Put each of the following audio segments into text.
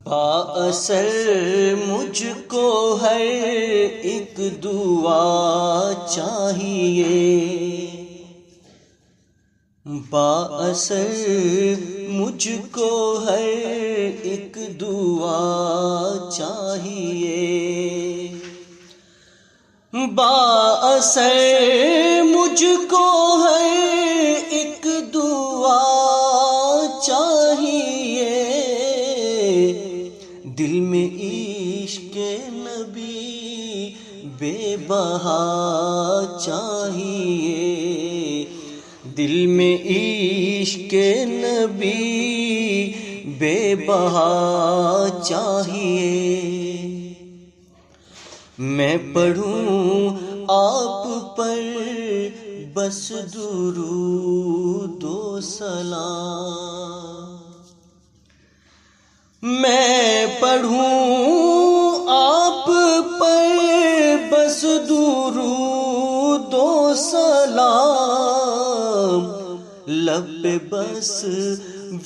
بااثر مجھ کو ہر ایک دعا چاہیے، بااثر مجھ کو ہر ایک دعا چاہیے، بااثر مجھ کو ہر ایک دعا چاہیے، دل میں عشق نبی بے بہا چاہیے، دل میں عشق نبی بے بہا چاہیے، میں پڑھوں آپ پر بس درود و سلام، میں پڑھوں آپ پر بس درود و سلام، لب پہ بس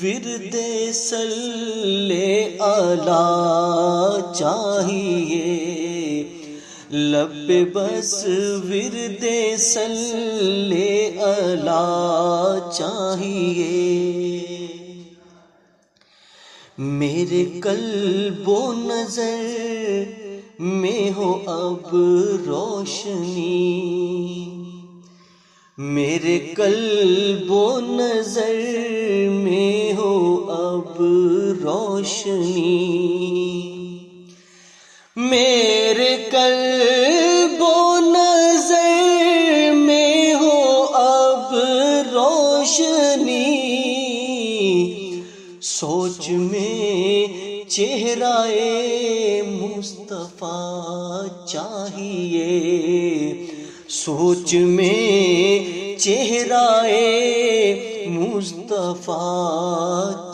ورد صلی علی چاہیے، لب پہ بس ورد صلی علی چاہیے، میرے قلب و نظر میں ہو اب روشنی، میرے قلب و نظر میں ہو اب روشنی، میرے قلب و نظر میں ہو اب روشنی، سوچ میں چہرہ مصطفیٰ چاہیے، سوچ میں چہرہ مصطفیٰ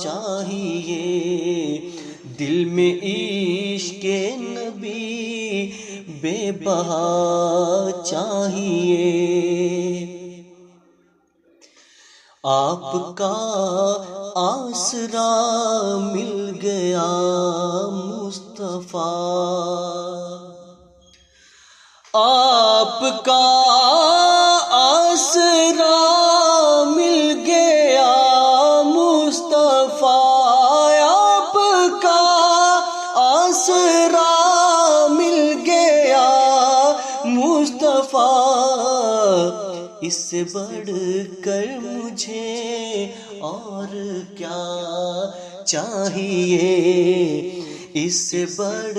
چاہیے، دل میں عشق نبی بے بہا چاہیے، آپ کا آسرا مل گیا مصطفیٰ، آپ کا آسرا مل گیا مصطفیٰ، آپ کا آسرا مل گیا مصطفیٰ، اس سے بڑھ کر مجھے اور کیا چاہیے، اس سے بڑھ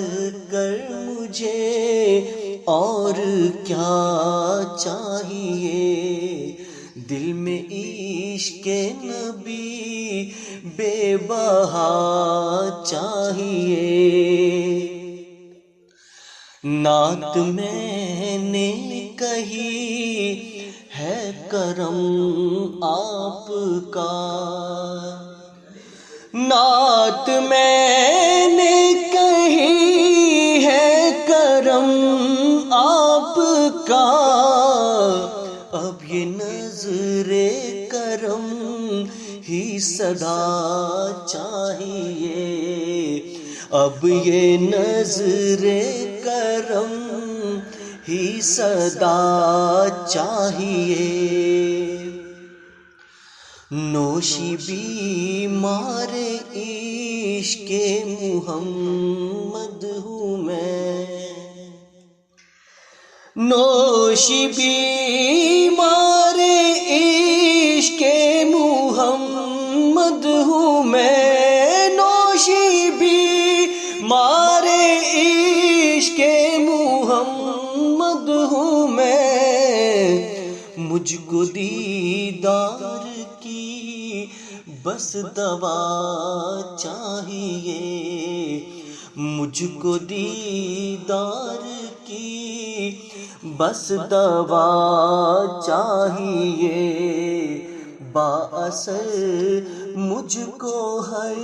کر مجھے اور کیا چاہیے، دل میں عشق نبی بے بہا چاہیے، نعت میں نے کہی ہے کرم آپ کا، نعت میں نے کہی ہے کرم آپ کا، اب یہ نظر کرم ہی صدا چاہیے، اب یہ نظر کرم ہی صدا چاہیے، نوشی بیمار عشق محمد ہوں میں، نوشی بیمار عشق محمد ہوں میں، نوشی بیمار عشق محمد ہوں میں، مجھ کو دیدار کی بس دوا چاہیے، مجھ کو دیدار کی بس دوا چاہیے، بااثر مجھ کو ہر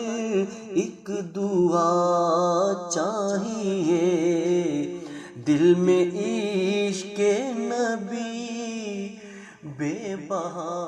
ایک دعا چاہیے، دل میں عشق نبی بے بہا